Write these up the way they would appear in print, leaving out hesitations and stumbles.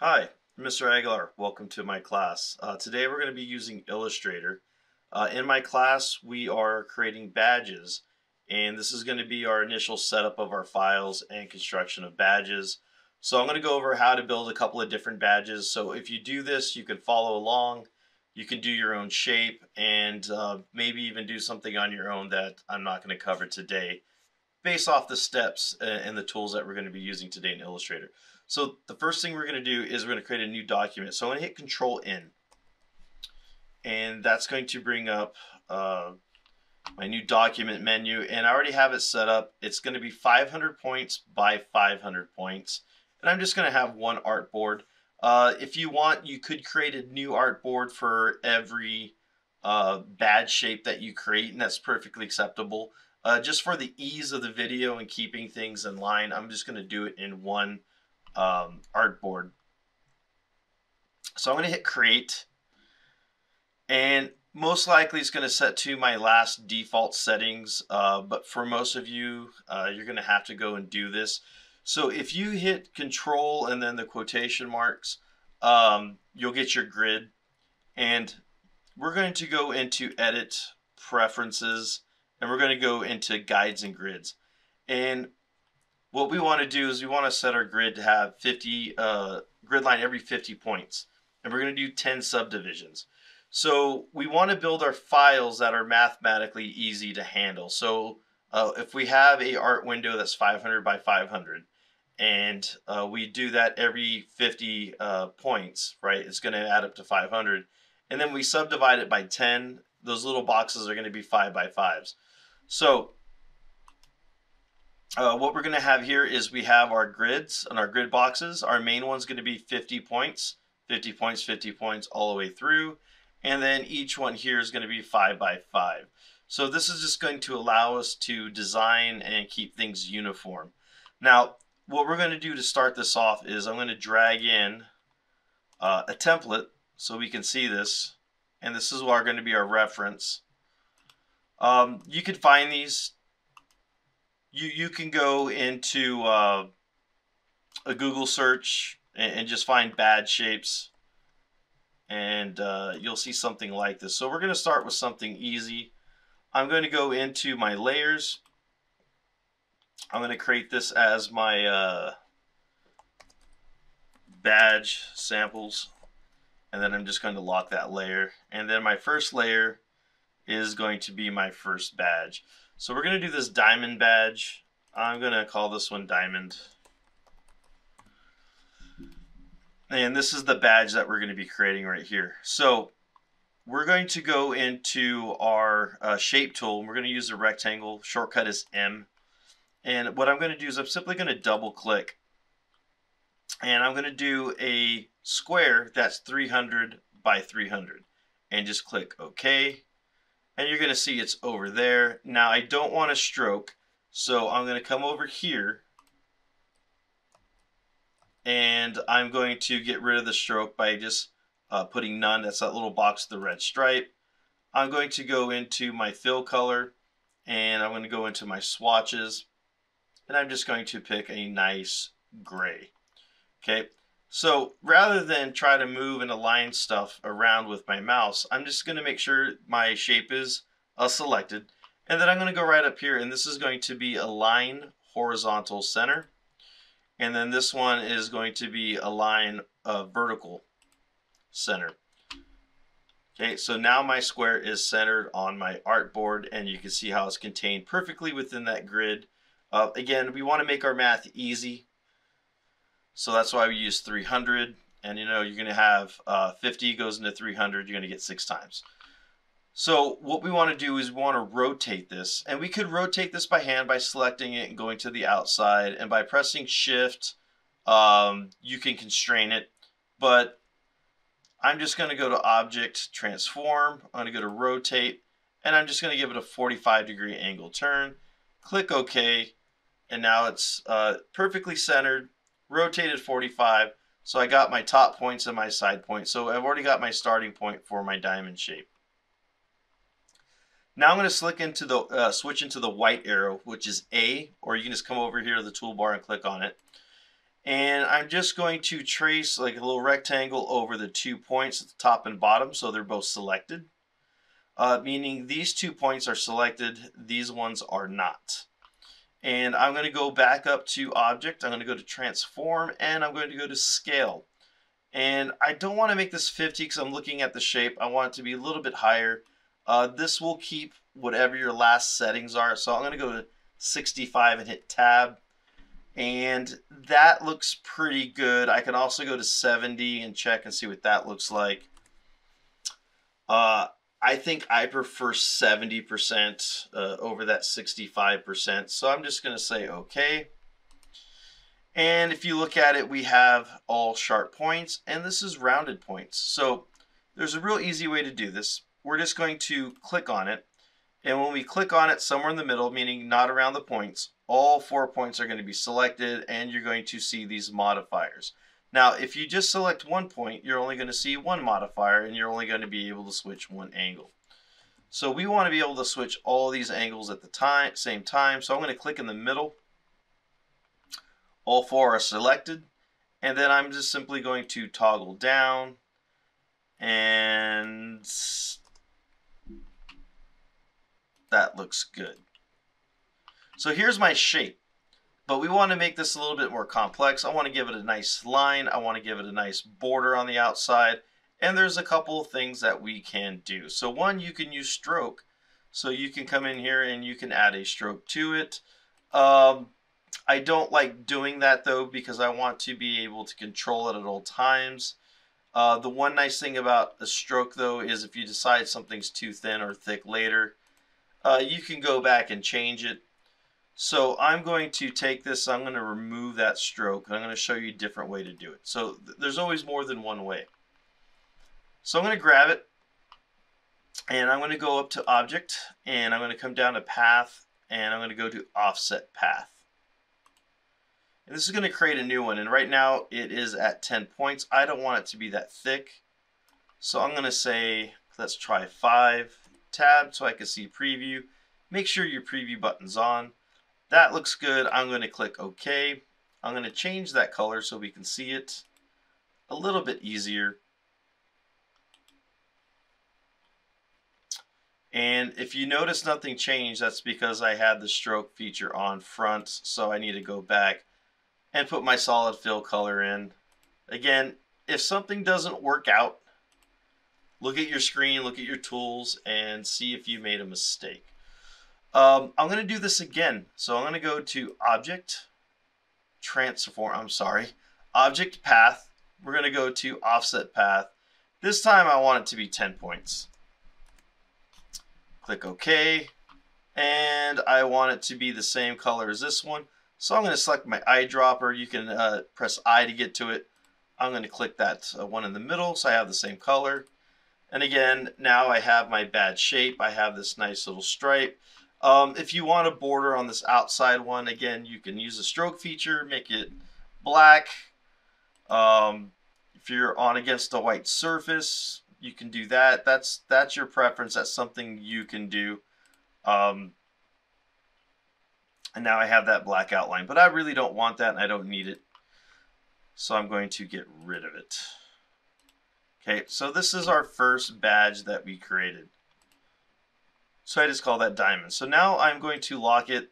Hi, Mr. Aguilar. Welcome to my class. Today we're going to be using Illustrator. In my class, we are creating badges, and this is going to be our initial setup of our files and construction of badges. So I'm going to go over how to build a couple of different badges. So if you do this, you can follow along. You can do your own shape and maybe even do something on your own that I'm not going to cover today, based off the steps and the tools that we're going to be using today in Illustrator. So the first thing we're going to do is we're going to create a new document. So I'm going to hit Control N, and that's going to bring up my new document menu, and I already have it set up. It's going to be 500 points by 500 points, and I'm just going to have one artboard. If you want, you could create a new artboard for every badge shape that you create, and that's perfectly acceptable. Just for the ease of the video and keeping things in line, I'm just going to do it in one artboard. So I'm going to hit create, and most likely it's going to set to my last default settings, but for most of you, you're going to have to go and do this. So if you hit control and then the quotation marks, you'll get your grid, and we're going to go into edit preferences, and we're going to go into guides and grids. And what we want to do is we want to set our grid to have 50 grid line every 50 points, and we're going to do 10 subdivisions. So we want to build our files that are mathematically easy to handle. So if we have a art window that's 500 by 500, and we do that every 50 points, right? It's going to add up to 500, and then we subdivide it by 10. Those little boxes are going to be 5 by 5s. So what we're going to have here is we have our grids and our grid boxes. Our main one's going to be 50 points, 50 points, 50 points all the way through. And then each one here is going to be 5 by 5. So this is just going to allow us to design and keep things uniform. Now, what we're going to do to start this off is I'm going to drag in a template so we can see this. And this is going to be our reference. You can find these. You can go into a Google search and just find bad shapes, and you'll see something like this. So we're going to start with something easy. I'm going to go into my layers. I'm going to create this as my badge samples, and then I'm just going to lock that layer. And then my first layer is going to be my first badge. So we're going to do this diamond badge. I'm going to call this one diamond. And this is the badge that we're going to be creating right here. So we're going to go into our shape tool, and we're going to use the rectangle. Shortcut is M. And what I'm going to do is I'm simply going to double click. And I'm going to do a square that's 300 by 300. And just click OK. And you're going to see it's over there. Now I don't want a stroke, so I'm going to come over here, and I'm going to get rid of the stroke by just putting none. That's that little box with the red stripe. I'm going to go into my fill color, and I'm going to go into my swatches, and I'm just going to pick a nice gray. Okay. So rather than try to move and align stuff around with my mouse, I'm just going to make sure my shape is selected. And then I'm going to go right up here, and this is going to be align horizontal center. And then this one is going to be align vertical center. Okay, so now my square is centered on my artboard, and you can see how it's contained perfectly within that grid. Again, we want to make our math easy. So that's why we use 300, and you're going to have 50 goes into 300, you're going to get 6 times. So what we want to do is we want to rotate this, and we could rotate this by hand by selecting it and going to the outside, and by pressing shift you can constrain it, but I'm just going to go to object transform. I'm going to go to rotate, and I'm just going to give it a 45-degree angle turn. Click OK, and now it's perfectly centered, rotated 45. So I got my top points and my side points. So I've already got my starting point for my diamond shape. Now I'm going to switch into the white arrow, which is A, or you can just come over here to the toolbar and click on it. And I'm just going to trace like a little rectangle over the 2 points at the top and bottom so they're both selected. Meaning these 2 points are selected, these ones are not. And I'm going to go back up to Object, I'm going to go to Transform, and I'm going to go to Scale. And I don't want to make this 50 because I'm looking at the shape. I want it to be a little bit higher. This will keep whatever your last settings are. So I'm going to go to 65 and hit Tab. And that looks pretty good. I can also go to 70 and check and see what that looks like. I think I prefer 70% over that 65%. So I'm just going to say OK. And if you look at it, we have all sharp points, and this is rounded points. So there's a real easy way to do this. We're just going to click on it. And when we click on it somewhere in the middle, meaning not around the points, all 4 points are going to be selected, and you're going to see these modifiers. Now, if you just select 1 point, you're only going to see one modifier, and you're only going to be able to switch one angle. So we want to be able to switch all these angles at the same time. So I'm going to click in the middle. All 4 are selected, and then I'm just simply going to toggle down, and that looks good. So here's my shape, but we want to make this a little bit more complex. I want to give it a nice line. I want to give it a nice border on the outside, and there's a couple of things that we can do. So one, you can use stroke. So you can come in here and you can add a stroke to it. I don't like doing that though because I want to be able to control it at all times. The one nice thing about a stroke though is if you decide something's too thin or thick later, you can go back and change it. So I'm going to take this, I'm going to remove that stroke, and I'm going to show you a different way to do it. So there's always more than one way. So I'm going to grab it, and I'm going to go up to Object, and I'm going to come down to Path, and I'm going to go to Offset Path. And this is going to create a new one, and right now it is at 10 points. I don't want it to be that thick. So I'm going to say, let's try 5, Tab so I can see preview. Make sure your preview button's on. That looks good. I'm going to click OK. I'm going to change that color so we can see it a little bit easier. And if you notice nothing changed, that's because I had the stroke feature on front, so I need to go back and put my solid fill color in. Again, if something doesn't work out, look at your screen, look at your tools, and see if you made a mistake. I'm going to do this again. So I'm going to go to Object, Object Path. We're going to go to Offset Path. This time I want it to be 10 points. Click OK. And I want it to be the same color as this one. So I'm going to select my eyedropper. You can press I to get to it. I'm going to click that one in the middle so I have the same color. And again, now I have my badge shape. I have this nice little stripe. If you want a border on this outside one, again, you can use the stroke feature, make it black. If you're on against a white surface, you can do that. That's your preference. That's something you can do. And now I have that black outline, but I really don't want that and I don't need it. So I'm going to get rid of it. Okay, so this is our first badge that we created. So I just call that diamond. So now I'm going to lock it,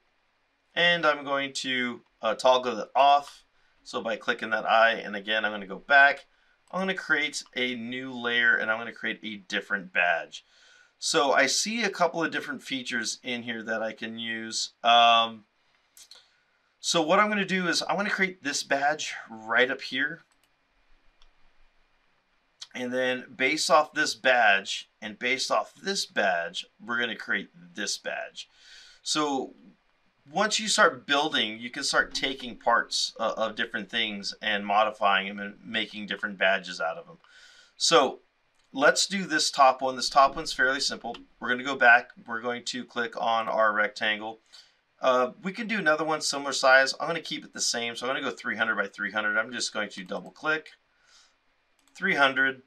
and I'm going to toggle it off. So by clicking that I, and again, I'm going to go back. I'm going to create a new layer, and I'm going to create a different badge. So I see a couple of different features in here that I can use. So what I'm going to do is I'm going to create this badge right up here. And then based off this badge and based off this badge, we're going to create this badge. So once you start building, you can start taking parts of different things and modifying them and making different badges out of them. So let's do this top one. This top one's fairly simple. We're going to go back. We're going to click on our rectangle. We can do another one similar size. I'm going to keep it the same. So I'm going to go 300 by 300. I'm just going to double click. 300.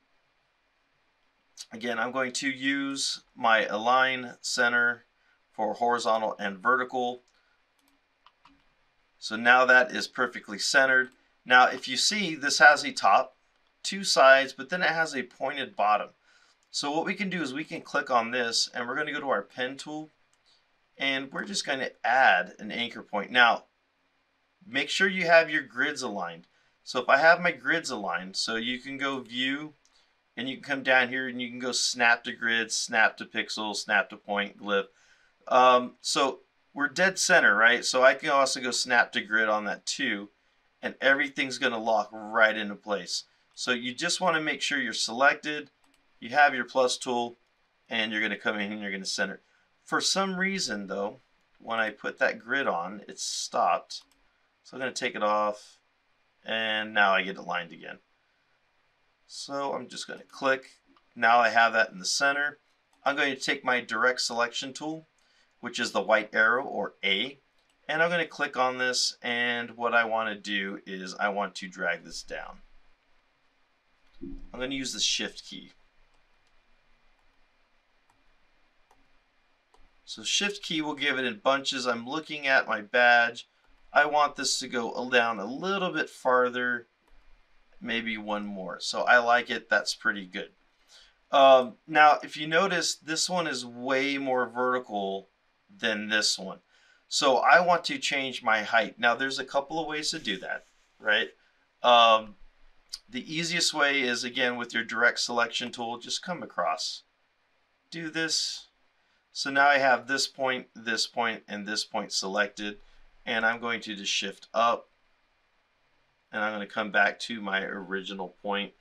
Again, I'm going to use my align center for horizontal and vertical. So now that is perfectly centered. Now, if you see, this has a top, two sides, but then it has a pointed bottom. So what we can do is we can click on this, and we're going to go to our pen tool, and we're just going to add an anchor point. Now, make sure you have your grids aligned. So if I have my grids aligned, so you can go view, and you can come down here and you can go snap to grid, snap to pixel, snap to point, glyph. So we're dead center, right? So I can also go snap to grid on that too, and everything's going to lock right into place. So you just want to make sure you're selected, you have your plus tool, and you're going to come in and you're going to center. For some reason though, when I put that grid on, it stopped. So I'm going to take it off, and now I get it aligned again. So I'm just going to click. Now I have that in the center. I'm going to take my direct selection tool, which is the white arrow, or A, and I'm going to click on this, and what I want to do is I want to drag this down. I'm going to use the shift key. So shift key will give it in bunches. I'm looking at my badge. I want this to go down a little bit farther, maybe one more. So I like it. That's pretty good. Now, if you notice, this one is way more vertical than this one. So I want to change my height. Now, there's a couple of ways to do that, right? The easiest way is, again, with your direct selection tool, just come across. Do this. So now I have this point, and this point selected, and I'm going to just shift up, and I'm going to come back to my original point,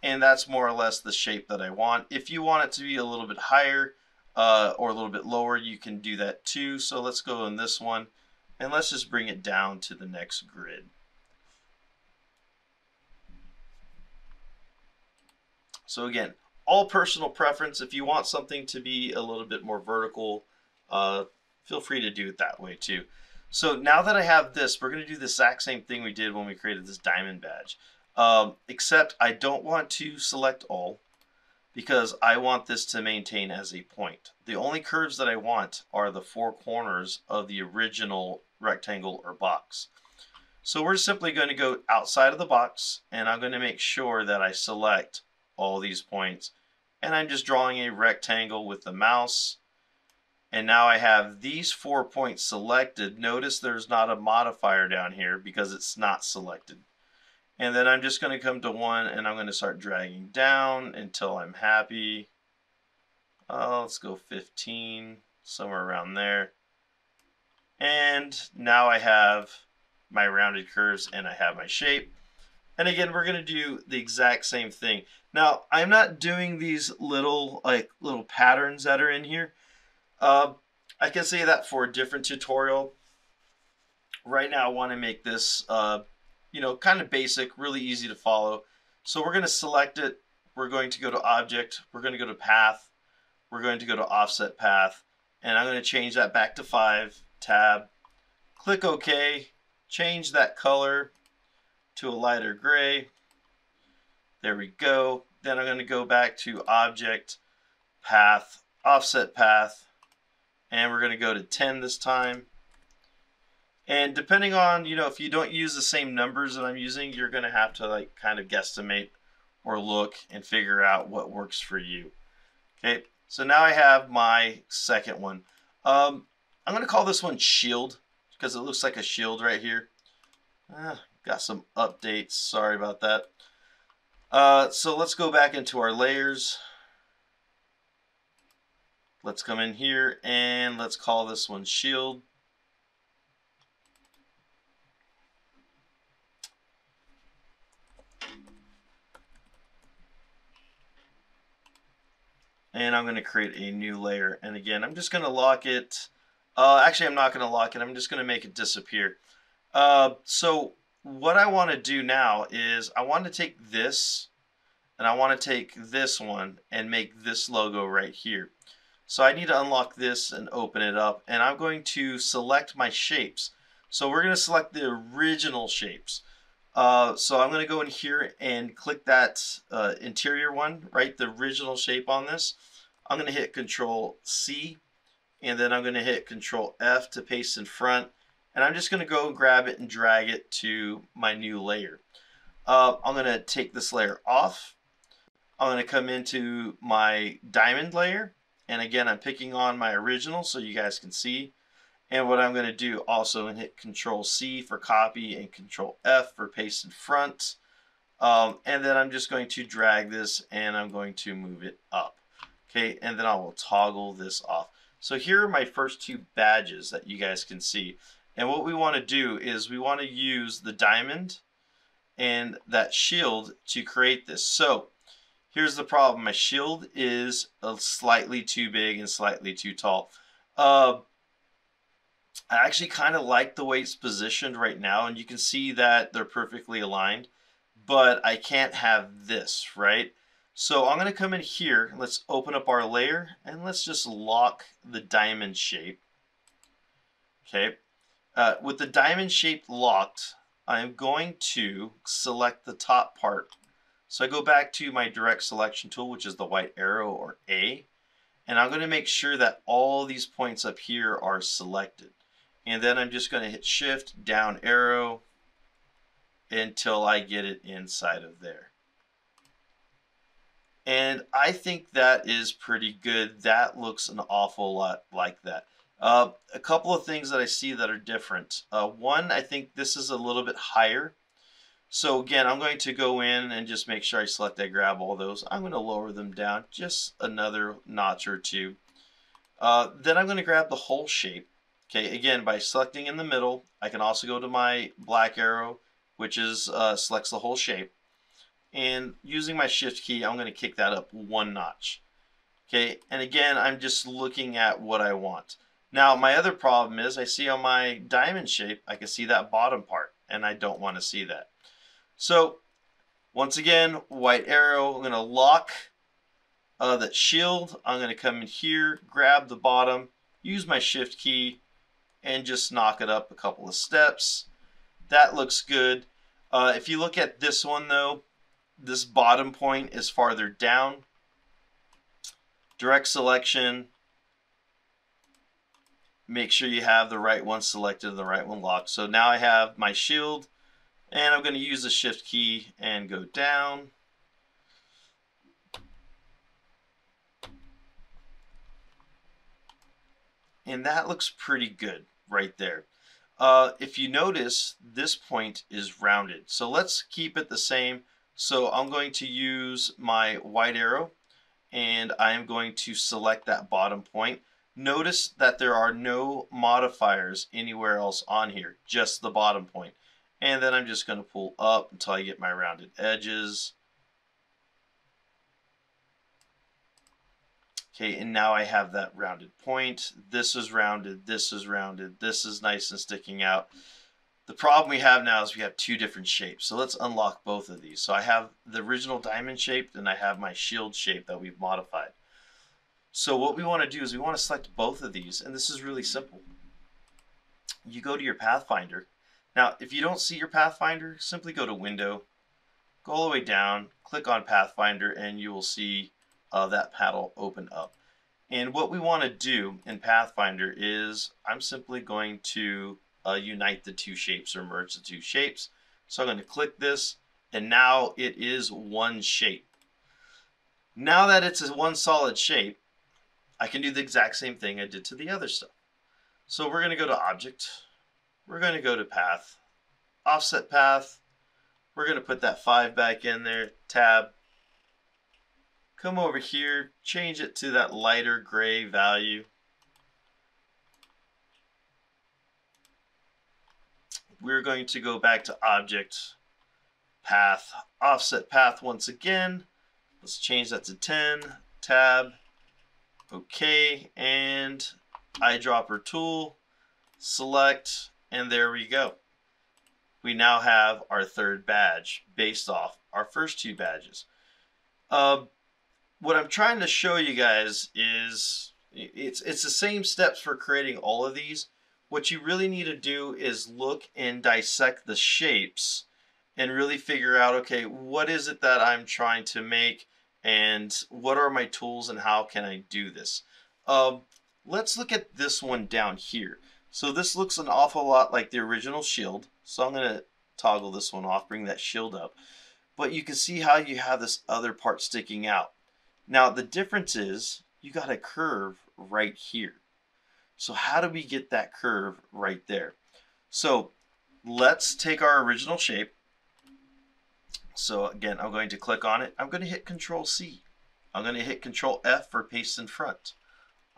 and that's more or less the shape that I want. If you want it to be a little bit higher or a little bit lower, you can do that too. So let's go in this one, and let's just bring it down to the next grid. So again, all personal preference. If you want something to be a little bit more vertical, feel free to do it that way too. So now that I have this, we're going to do the exact same thing we did when we created this diamond badge. Except I don't want to select all, because I want this to maintain as a point. The only curves that I want are the four corners of the original rectangle or box. So we're simply going to go outside of the box, and I'm going to make sure that I select all these points, and I'm just drawing a rectangle with the mouse, and now I have these 4 points selected. Notice there's not a modifier down here because it's not selected. And then I'm just going to come to 1, and I'm going to start dragging down until I'm happy. Let's go 15, somewhere around there. And now I have my rounded curves and I have my shape. And again, we're going to do the exact same thing. Now, I'm not doing these little patterns that are in here. I can say that for a different tutorial. Right now, I want to make this kind of basic, really easy to follow. So we're going to select it. We're going to go to Object. We're going to go to Path. We're going to go to Offset Path. And I'm going to change that back to 5. Tab. Click OK. Change that color to a lighter gray. There we go. Then I'm going to go back to Object, Path, Offset Path. And we're going to go to 10 this time. And depending on, if you don't use the same numbers that I'm using, you're going to have to kind of guesstimate or look and figure out what works for you. Okay, so now I have my second one. I'm going to call this one Shield because it looks like a shield right here. Got some updates, sorry about that. So let's go back into our layers. Let's come in here and let's call this one Shield. And I'm going to create a new layer. And again, I'm just going to lock it. Actually, I'm not going to lock it. I'm just going to make it disappear. So what I want to do now is I want to take this and I want to take this one and make this logo right here. So I need to unlock this and open it up. And I'm going to select my shapes. So we're going to select the original shapes. So I'm going to go in here and click that interior one, right? The original shape on this. I'm going to hit Control C, and then I'm going to hit Control F to paste in front, And I'm just going to go grab it and drag it to my new layer. I'm going to take this layer off. I'm going to come into my diamond layer. And again, I'm picking on my original so you guys can see. And what I'm going to do also, and hit Control C for copy and Control F for paste in front. And then I'm just going to drag this and I'm going to move it up. Okay, and then I will toggle this off. So here are my first two badges that you guys can see. And what we want to do is we want to use the diamond and that shield to create this. So here's the problem. My shield is slightly too big and slightly too tall. I actually kind of like the way it's positioned right now, and you can see that they're perfectly aligned, but I can't have this, right? So I'm going to come in here, let's open up our layer, and let's just lock the diamond shape. Okay, with the diamond shape locked, I'm going to select the top part. So I go back to my direct selection tool, which is the white arrow, or A, and I'm going to make sure that all these points up here are selected. And then I'm just going to hit Shift, down arrow, until I get it inside of there. And I think that is pretty good. That looks an awful lot like that. A couple of things that I see that are different. One, I think this is a little bit higher. So again, I'm going to go in and just make sure I grab all those. I'm going to lower them down just another notch or two. Then I'm going to grab the whole shape. Okay, again, by selecting in the middle, I can also go to my black arrow, which is selects the whole shape. And using my shift key, I'm going to kick that up one notch. Okay, and again, I'm just looking at what I want. Now, my other problem is I see on my diamond shape, I can see that bottom part, and I don't want to see that. So, once again, white arrow, I'm going to lock that shield. I'm going to come in here, grab the bottom, use my shift key, and just knock it up a couple of steps. That looks good. If you look at this one though, this bottom point is farther down. Direct selection. Make sure you have the right one selected and the right one locked. So now I have my shield, and I'm going to use the shift key and go down. And that looks pretty good right there. If you notice, this point is rounded. So let's keep it the same. So I'm going to use my white arrow, and I am going to select that bottom point. Notice that there are no modifiers anywhere else on here, just the bottom point. And then I'm just going to pull up until I get my rounded edges. Okay, and now I have that rounded point. This is rounded, this is rounded, this is nice and sticking out. The problem we have now is we have two different shapes. So let's unlock both of these. So I have the original diamond shape, and I have my shield shape that we've modified. So what we want to do is we want to select both of these, and this is really simple. You go to your Pathfinder. Now, if you don't see your Pathfinder, simply go to Window, go all the way down, click on Pathfinder, and you will see that panel open up. And what we want to do in Pathfinder is I'm simply going to unite the two shapes, or merge the two shapes. So I'm going to click this, and now it is one shape. Now that it's a one solid shape, I can do the exact same thing I did to the other stuff. So we're going to go to Object, we're going to go to Path, Offset Path, we're going to put that 5 back in there, Tab, come over here, change it to that lighter gray value. We're going to go back to Object, Path, Offset Path once again. Let's change that to 10, Tab, OK, and eyedropper tool, select, and there we go. We now have our third badge based off our first two badges. What I'm trying to show you guys is it's the same steps for creating all of these. What you really need to do is look and dissect the shapes and really figure out, okay, what is it that I'm trying to make, and what are my tools, and how can I do this? Let's look at this one down here. So this looks an awful lot like the original shield. So I'm going to toggle this one off, bring that shield up. But you can see how you have this other part sticking out. Now the difference is you got a curve right here. So how do we get that curve right there? So let's take our original shape. So again, I'm going to click on it. I'm going to hit Control C. I'm going to hit Control F for paste in front.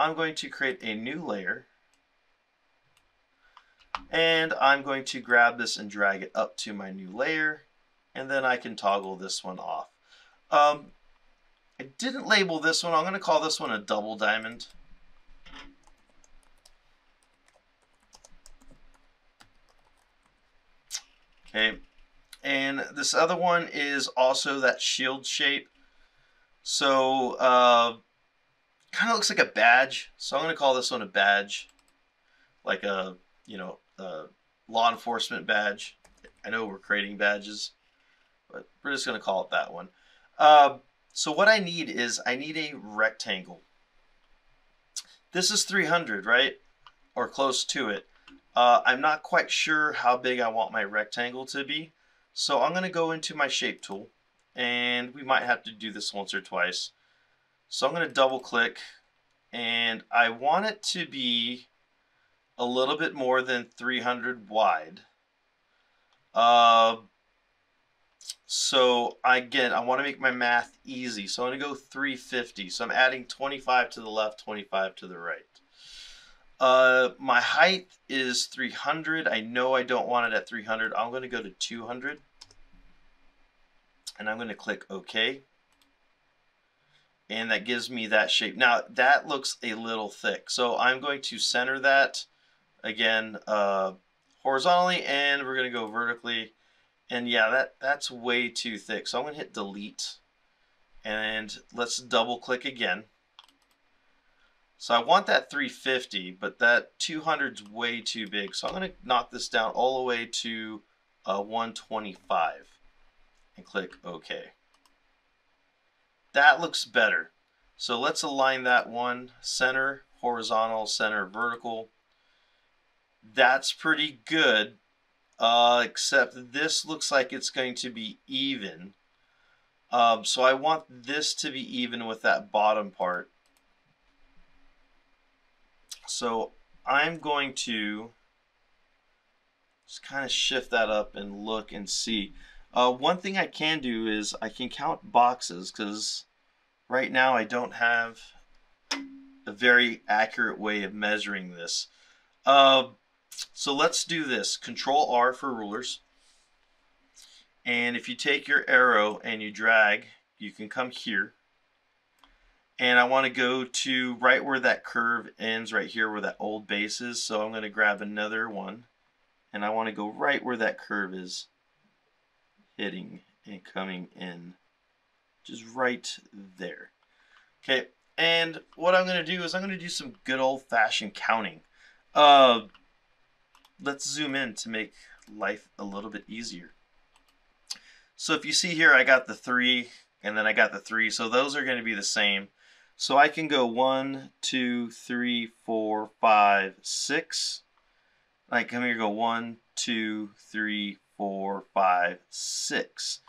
I'm going to create a new layer. And I'm going to grab this and drag it up to my new layer. And then I can toggle this one off. I didn't label this one. I'm going to call this one a double diamond. Okay. And this other one is also that shield shape. So kind of looks like a badge. So I'm going to call this one a badge, like a law enforcement badge. I know we're creating badges, but we're just going to call it that one. So what I need is I need a rectangle. This is 300, right? Or close to it. I'm not quite sure how big I want my rectangle to be. So I'm going to go into my shape tool, and we might have to do this once or twice. So I'm going to double click, and I want it to be a little bit more than 300 wide. So again, I want to make my math easy. So I'm going to go 350. So I'm adding 25 to the left, 25 to the right. My height is 300. I know I don't want it at 300. I'm going to go to 200. And I'm going to click OK. And that gives me that shape. Now, that looks a little thick. So I'm going to center that, again, horizontally. And we're going to go vertically. And yeah, that's way too thick. So I'm going to hit delete. And let's double click again. So I want that 350, but that 200 is way too big. So I'm going to knock this down all the way to 125 and click OK. That looks better. So let's align that one, center, horizontal, center, vertical. That's pretty good, except this looks like it's going to be even. So I want this to be even with that bottom part. So I'm going to just kind of shift that up and look and see. One thing I can do is I can count boxes, because right now I don't have a very accurate way of measuring this. So let's do this. Control R for rulers. And if you take your arrow and you drag, you can come here. And I want to go to right where that curve ends, right here where that old base is. So I'm going to grab another one. And I want to go right where that curve is hitting and coming in. Just right there. Okay, and what I'm going to do is I'm going to do some good old-fashioned counting. Let's zoom in to make life a little bit easier. So if you see here, I got the 3, and then I got the 3. So those are going to be the same. So I can go 1, 2, 3, 4, 5, 6. I come here and go 1, 2, 3, 4, 5, 6.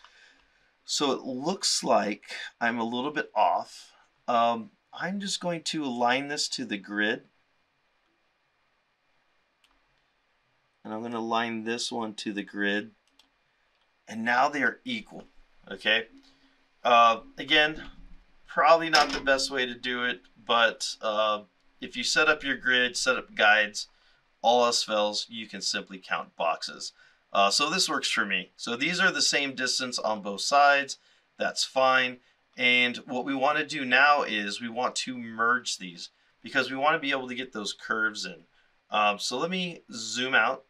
So it looks like I'm a little bit off. I'm just going to align this to the grid. And I'm going to align this one to the grid. And now they are equal. Okay. Again, probably not the best way to do it, but if you set up your grid, set up guides, all else fails, you can simply count boxes. So this works for me. So these are the same distance on both sides. That's fine. And what we want to do now is we want to merge these because we want to be able to get those curves in. So let me zoom out.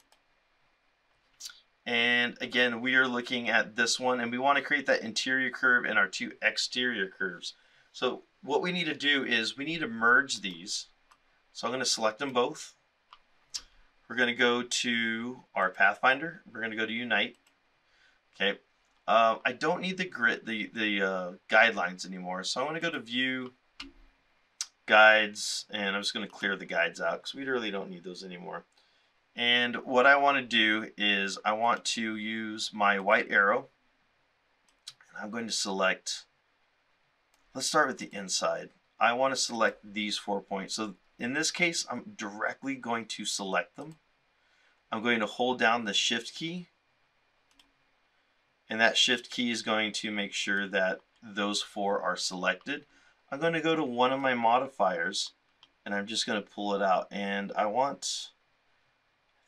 And again, we are looking at this one, and we want to create that interior curve and our 2 exterior curves. So what we need to do is we need to merge these. So I'm going to select them both. We're going to go to our Pathfinder. We're going to go to Unite. Okay. I don't need the grid, the guidelines anymore. So I'm going to go to View, Guides, and I'm just going to clear the guides out because we really don't need those anymore. And what I want to do is I want to use my white arrow, and I'm going to select, let's start with the inside. I want to select these 4 points. So in this case, I'm directly going to select them. I'm going to hold down the shift key, and that shift key is going to make sure that those 4 are selected. I'm going to go to one of my modifiers, and I'm just going to pull it out, and I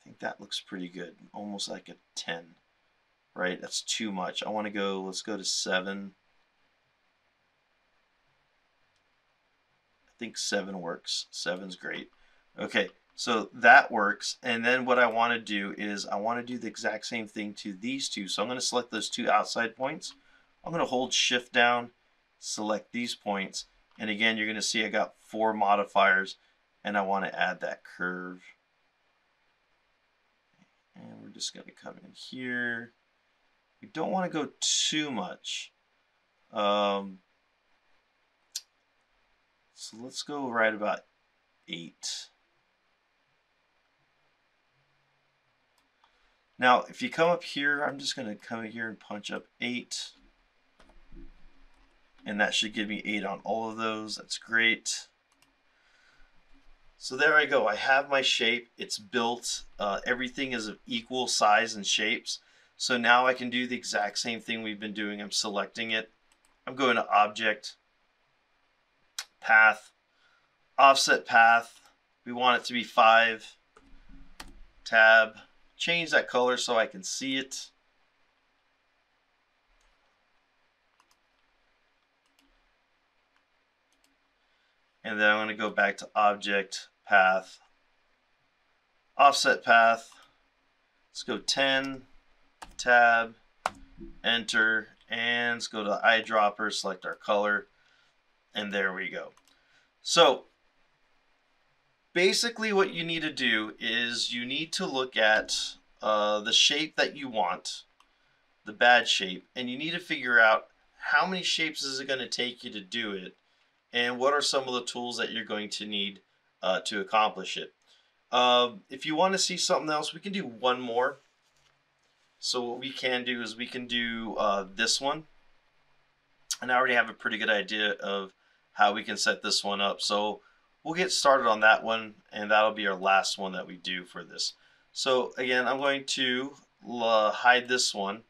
think that looks pretty good, almost like a 10, right? That's too much. I want to go, let's go to 7. I think 7 works. 7's great. Okay, so that works. And then what I want to do is I want to do the exact same thing to these two. So I'm going to select those 2 outside points. I'm going to hold shift down, select these points. And again, you're going to see I got 4 modifiers, and I want to add that curve. And we're just going to come in here. We don't want to go too much. So let's go right about 8. Now, if you come up here, I'm just going to come in here and punch up 8. And that should give me 8 on all of those. That's great. So there I go. I have my shape. It's built. Everything is of equal size and shapes. So now I can do the exact same thing we've been doing. I'm selecting it. I'm going to Object, Path, Offset Path. We want it to be 5. Tab. Change that color so I can see it. And then I'm going to go back to Object, Path, Offset Path. Let's go 10, Tab, Enter, and let's go to eyedropper, select our color, and there we go. So basically what you need to do is you need to look at the shape that you want, the bad shape, and you need to figure out how many shapes is it going to take you to do it, and what are some of the tools that you're going to need to accomplish it. If you want to see something else, we can do one more. So what we can do is we can do this one. And I already have a pretty good idea of how we can set this one up. So we'll get started on that one, and that'll be our last one that we do for this. So again, I'm going to hide this one.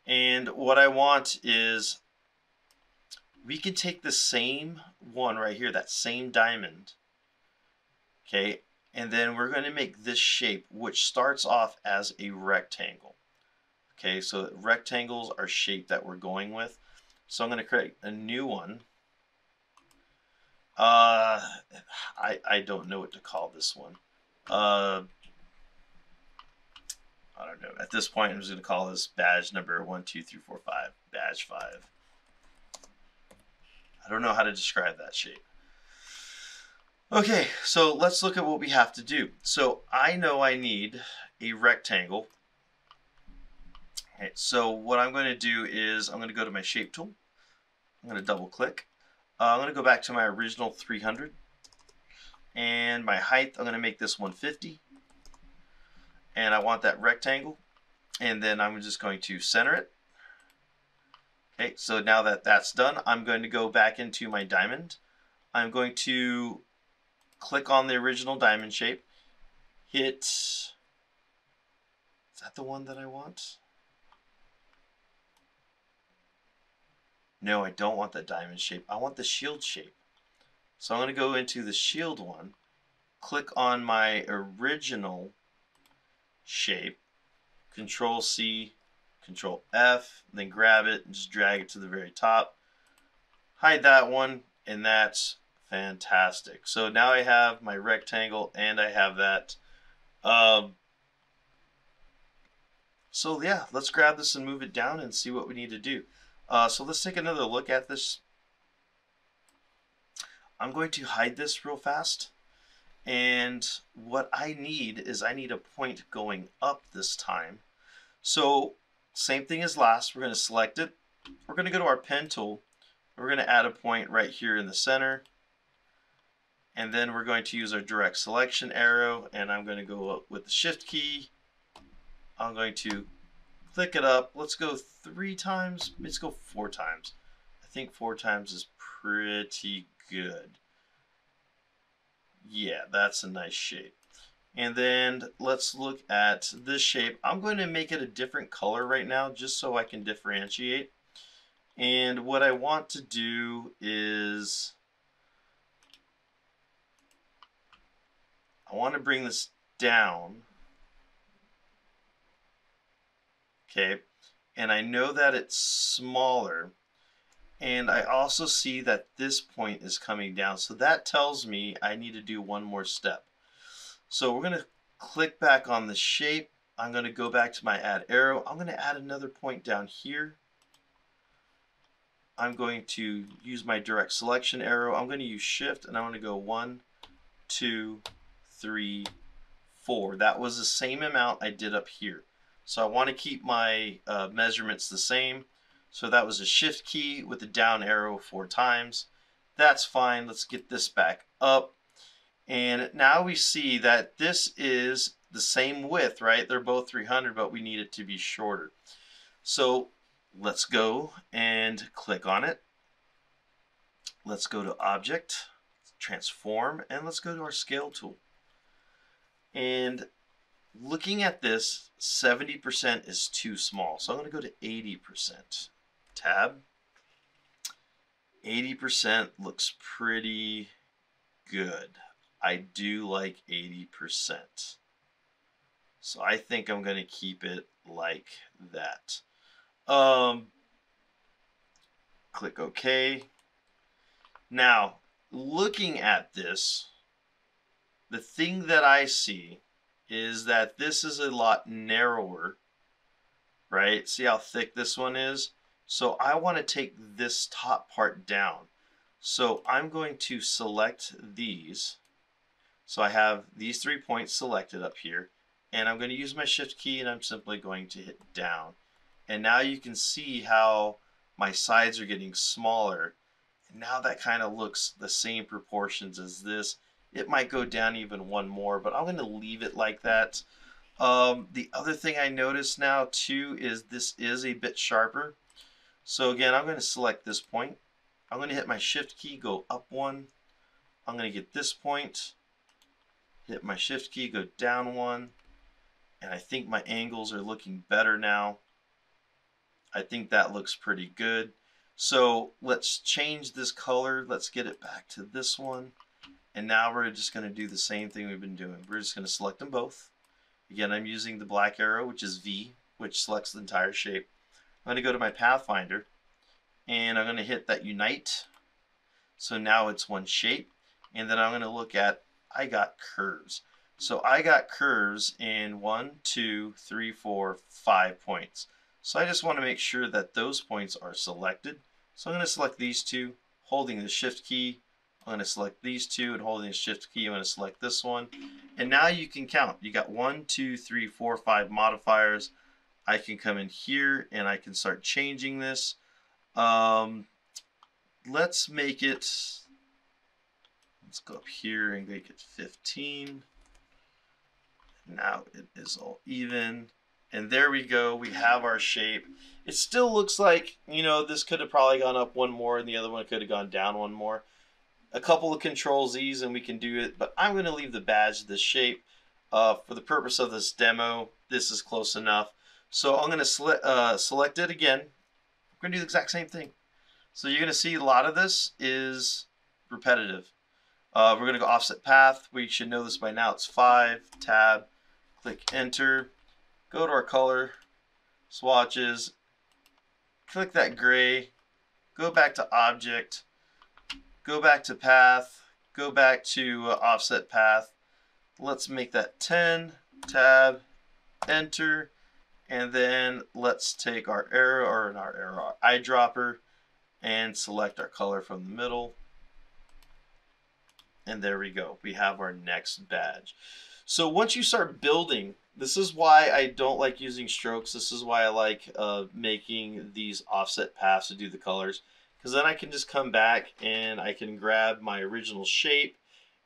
And what I want is we can take the same one right here, that same diamond, okay, and then we're going to make this shape, which starts off as a rectangle. Okay, so rectangles are shape that we're going with. So I'm going to create a new one. I don't know what to call this one. I don't know. At this point, I'm just going to call this badge number 1, 2, 3, 4, 5. Badge 5. I don't know how to describe that shape. Okay, so let's look at what we have to do. So I know I need a rectangle. Okay, so what I'm going to do is I'm going to go to my shape tool. I'm going to double click. I'm going to go back to my original 300. And my height, I'm going to make this 150. And I want that rectangle. And then I'm just going to center it. Okay, so now that that's done, I'm going to go back into my diamond. I'm going to click on the original diamond shape. Hit, is that the one that I want? No, I don't want the diamond shape. I want the shield shape. So I'm going to go into the shield one, click on my original shape, Control C, Control F, then grab it and just drag it to the very top. Hide that one, and that's fantastic. So now I have my rectangle and I have that. So yeah, let's grab this and move it down and see what we need to do. So let's take another look at this. I'm going to hide this real fast. And what I need is I need a point going up this time. So same thing as last, we're going to select it. We're going to go to our pen tool. We're going to add a point right here in the center. And then we're going to use our direct selection arrow, and I'm going to go up with the shift key. I'm going to click it up. Let's go 3 times. Let's go 4 times. I think 4 times is pretty good. Yeah, that's a nice shape. And then let's look at this shape. I'm going to make it a different color right now just so I can differentiate. And what I want to do is I want to bring this down. Okay, and I know that it's smaller, and I also see that this point is coming down, so that tells me I need to do one more step. So we're going to click back on the shape. I'm going to go back to my add arrow. I'm going to add another point down here. I'm going to use my direct selection arrow. I'm going to use shift, and I'm going to go 1, 2, 3, 4. That was the same amount I did up here. So I want to keep my measurements the same. So that was a shift key with the down arrow 4 times. That's fine. Let's get this back up. And now we see that this is the same width, right? They're both 300, but we need it to be shorter. So let's go and click on it. Let's go to Object, Transform, and let's go to our Scale tool. And looking at this, 70% is too small. So I'm going to go to 80%. Tab. 80% looks pretty good. I do like 80%. So I think I'm going to keep it like that. Click OK. Now, looking at this, the thing that I see is that this is a lot narrower, right? See how thick this one is? So I want to take this top part down. So I'm going to select these. So I have these 3 points selected up here, and I'm going to use my shift key, and I'm simply going to hit down. And now you can see how my sides are getting smaller. And now that kind of looks the same proportions as this. It might go down even one more, but I'm going to leave it like that. The other thing I notice now too is this is a bit sharper. So again, I'm going to select this point. I'm going to hit my shift key, go up 1. I'm going to get this point, hit my shift key, go down 1. And I think my angles are looking better now. I think that looks pretty good. So let's change this color. Let's get it back to this one. And now we're just going to do the same thing we've been doing. We're just going to select them both. Again, I'm using the black arrow, which is V, which selects the entire shape. I'm going to go to my Pathfinder, and I'm going to hit that Unite. So now it's one shape. And then I'm going to look at, I got curves. So I got curves in 1, 2, 3, 4, 5 points. So I just want to make sure that those points are selected. So I'm going to select these two, holding the shift key. I'm going to select these two and holding the shift key. I'm going to select this one. And now you can count. You got 1, 2, 3, 4, 5 modifiers. I can come in here and I can start changing this. Let's make it, let's go up here and make it 15. Now it is all even. And there we go. We have our shape. It still looks like, you know, this could have probably gone up one more and the other one could have gone down one more. A couple of Control Z's and we can do it, but I'm going to leave the badge this shape. For the purpose of this demo, this is close enough. So I'm going to select it again. We're going to do the exact same thing. So you're going to see a lot of this is repetitive. We're going to go offset path. We should know this by now. It's 5, tab, click enter, go to our color, swatches, click that gray, go back to object, go back to path, go back to offset path. Let's make that 10, tab, enter, and then let's take our arrow, or not our arrow, our eyedropper, and select our color from the middle. And there we go. We have our next badge. So once you start building, this is why I don't like using strokes. This is why I like making these offset paths to do the colors. Because then I can just come back and I can grab my original shape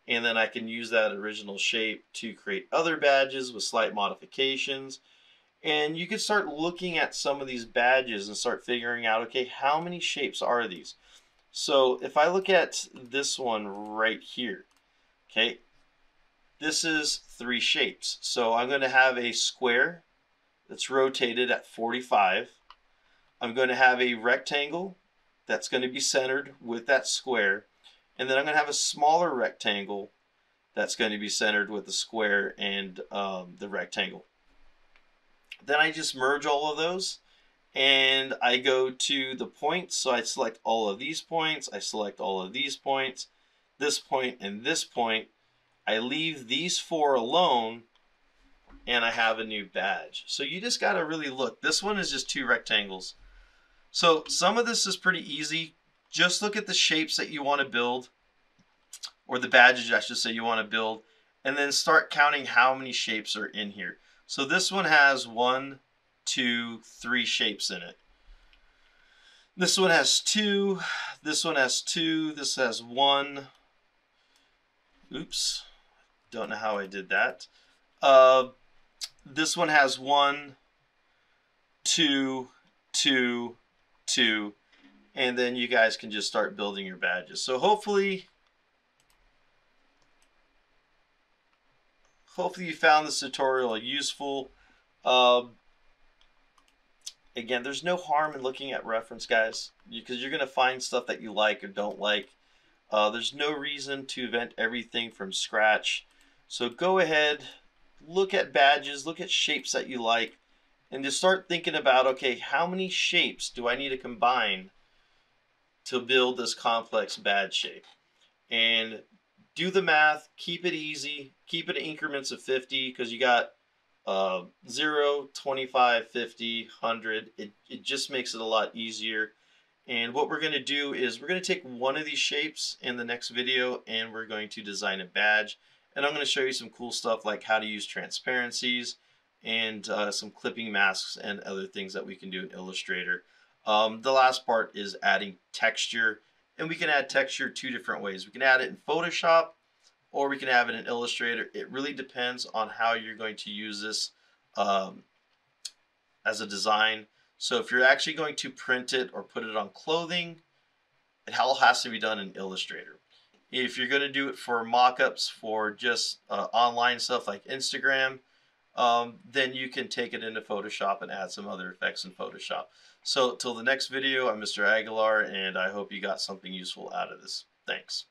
and then I can use that original shape to create other badges with slight modifications. And you can start looking at some of these badges and start figuring out, okay, how many shapes are these? So if I look at this one right here, okay, this is 3 shapes. So I'm going to have a square that's rotated at 45. I'm going to have a rectangle that's going to be centered with that square. And then I'm going to have a smaller rectangle that's going to be centered with the square and the rectangle. Then I just merge all of those and I go to the points. So I select all of these points. I select all of these points, this point and this point. I leave these 4 alone and I have a new badge. So you just got to really look. This one is just 2 rectangles. So some of this is pretty easy. Just look at the shapes that you want to build, or the badges I should say you want to build, and then start counting how many shapes are in here. So this one has 1, 2, 3 shapes in it. This one has 2, this one has 2, this has 1. Oops, don't know how I did that. This one has 1, 2, 2, 2, and then you guys can just start building your badges. So hopefully you found this tutorial useful. Again, there's no harm in looking at reference, guys, because you're going to find stuff that you like or don't like. There's no reason to invent everything from scratch. So go ahead, look at badges, look at shapes that you like, and just start thinking about, okay, how many shapes do I need to combine to build this complex badge shape? And do the math, keep it easy, keep it in increments of 50, because you got 0, 25, 50, 100. It just makes it a lot easier. And what we're going to do is we're going to take one of these shapes in the next video and we're going to design a badge. And I'm going to show you some cool stuff like how to use transparencies and some clipping masks and other things that we can do in Illustrator. The last part is adding texture. And we can add texture 2 different ways. We can add it in Photoshop or we can have it in Illustrator. It really depends on how you're going to use this as a design. So if you're actually going to print it or put it on clothing, it all has to be done in Illustrator. If you're going to do it for mock-ups for just online stuff like Instagram, then you can take it into Photoshop and add some other effects in Photoshop. So till the next video, I'm Mr. Aguilar, and I hope you got something useful out of this. Thanks.